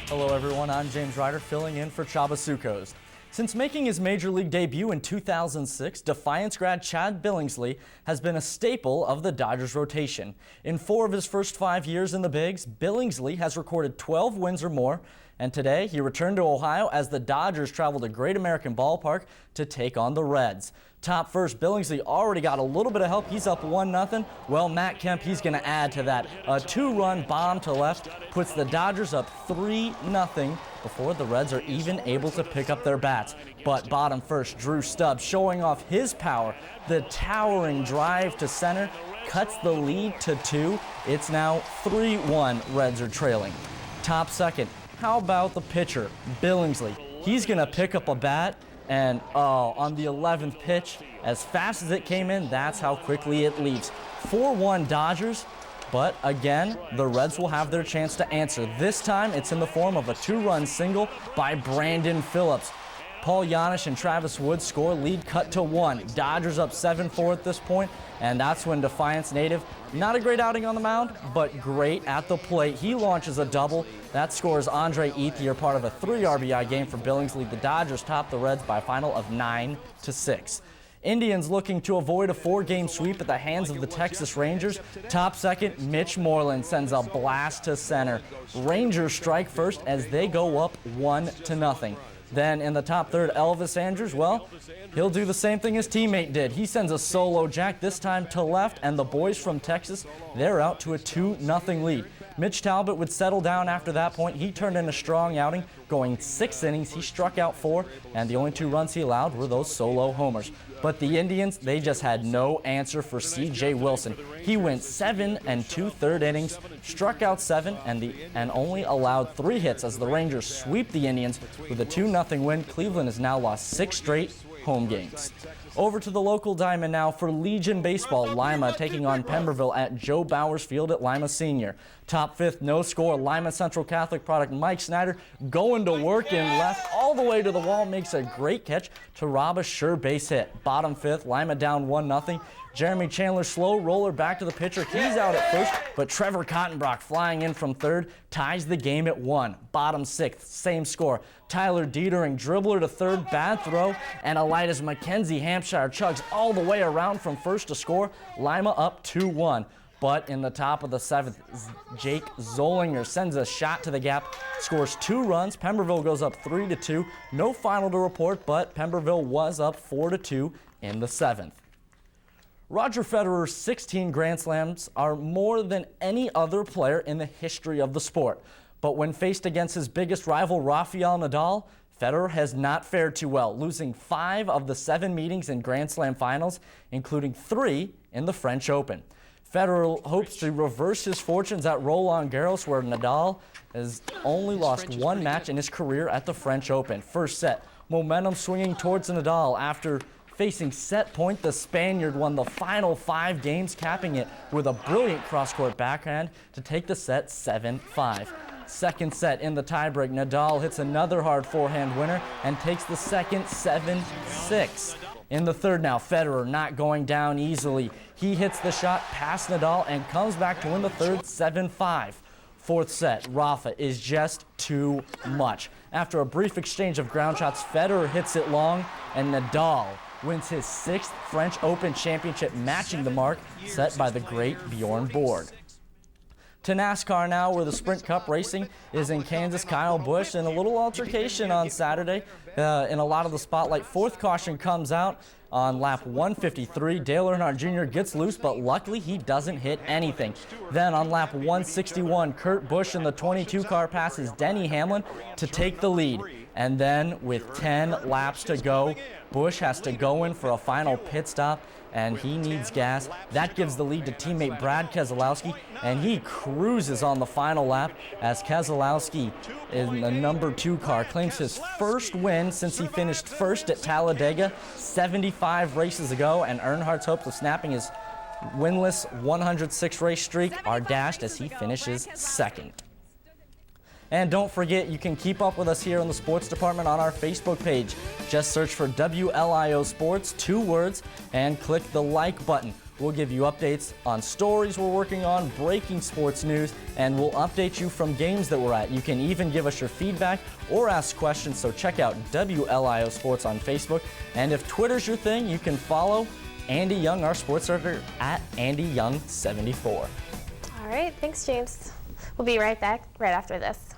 Hello everyone, I'm James Ryder filling in for Chaba Sukos. Since making his Major League debut in 2006, Defiance grad Chad Billingsley has been a staple of the Dodgers rotation. In 4 of his first 5 years in the Bigs, Billingsley has recorded 12 wins or more, and today he returned to Ohio as the Dodgers travel to Great American Ballpark to take on the Reds. Top first, Billingsley already got a little bit of help. He's up 1-0. Well, Matt Kemp, he's going to add to that. A 2-run bomb to left puts the Dodgers up 3-0 before the Reds are even able to pick up their bats. But bottom first, Drew Stubbs showing off his power. The towering drive to center cuts the lead to 2. It's now 3-1. Reds are trailing. Top second, how about the pitcher, Billingsley? He's going to pick up a bat. And on the 11th pitch, as fast as it came in, that's how quickly it leaves. 4-1 Dodgers, but again, the Reds will have their chance to answer. This time, it's in the form of a 2-run single by Brandon Phillips. Paul Janisch and Travis Wood score, lead cut to 1. Dodgers up 7-4 at this point, and that's when Defiance native, not a great outing on the mound, but great at the plate. He launches a double. That scores Andre Ethier, part of a 3 RBI game for Billingsley. The Dodgers top the Reds by a final of 9-6. Indians looking to avoid a 4-game sweep at the hands of the Texas Rangers. Top second, Mitch Moreland sends a blast to center. Rangers strike first as they go up 1-0. Then in the top third, Elvis Andrus, well, he'll do the same thing his teammate did. He sends a solo jack, this time to left, and the boys from Texas, they're out to a 2-0 lead. Mitch Talbot would settle down after that point. He turned in a strong outing, going 6 innings. He struck out 4, and the only 2 runs he allowed were those solo homers. But the Indians, they just had no answer for C.J. Wilson. He went 7 2/3 innings, struck out 7, and only allowed 3 hits as the Rangers sweep the Indians with a 2-0 win. Cleveland has now lost 6 straight home games. Over to the local diamond now for Legion Baseball. Lima taking on Pemberville at Joe Bowers Field at Lima Senior. Top 5th, no score. Lima Central Catholic product Mike Snyder going to work in left all the way to the wall. Makes a great catch to rob a sure base hit. Bottom 5th, Lima down 1-0. Jeremy Chandler, slow roller back to the pitcher. He's out at first, but Trevor Cottonbrock flying in from third ties the game at 1. Bottom 6th, same score. Tyler Dietering, dribbler to third, bad throw, and Elias McKenzie Hampshire chugs all the way around from first to score. Lima up 2-1. But in the top of the 7th, Jake Zollinger sends a shot to the gap, scores 2 runs. Pemberville goes up 3-2. No final to report, but Pemberville was up 4-2 in the 7th. Roger Federer's 16 Grand Slams are more than any other player in the history of the sport. But when faced against his biggest rival, Rafael Nadal, Federer has not fared too well, losing 5 of the 7 meetings in Grand Slam finals, including 3 in the French Open. Federer hopes to reverse his fortunes at Roland Garros, where Nadal has only lost 1 match in his career at the French Open. First set, momentum swinging towards Nadal. After facing set point, the Spaniard won the final 5 games, capping it with a brilliant cross-court backhand to take the set 7-5. Second set in the tiebreak, Nadal hits another hard forehand winner and takes the second 7-6. In the third now, Federer not going down easily. He hits the shot past Nadal and comes back to win the third 7-5. Fourth set, Rafa is just too much. After a brief exchange of ground shots, Federer hits it long, and Nadal wins his 6th French Open championship, matching the mark set by the great Bjorn Borg. To NASCAR now, where the Sprint Cup racing is in Kansas. Kyle Busch in a little altercation on Saturday in a lot of the spotlight. 4th caution comes out on lap 153. Dale Earnhardt Jr. gets loose, but luckily he doesn't hit anything. Then on lap 161, Kurt Busch in the 22 car passes Denny Hamlin to take the lead. And then with 10 laps to go, Busch has to go in for a final pit stop, and he needs gas. That gives the lead to teammate Brad Keselowski, and he cruises on the final lap as Keselowski in the number 2 car claims his first win since he finished first at Talladega 75 races ago, and Earnhardt's hopes of snapping his winless 106 race streak are dashed as he finishes 2nd. And don't forget, you can keep up with us here in the sports department on our Facebook page. Just search for WLIO Sports, 2 words, and click the like button. We'll give you updates on stories we're working on, breaking sports news, and we'll update you from games that we're at. You can even give us your feedback or ask questions, so check out WLIO Sports on Facebook. And if Twitter's your thing, you can follow Andy Young, our sports editor, at AndyYoung74. All right, thanks, James. We'll be right back right after this.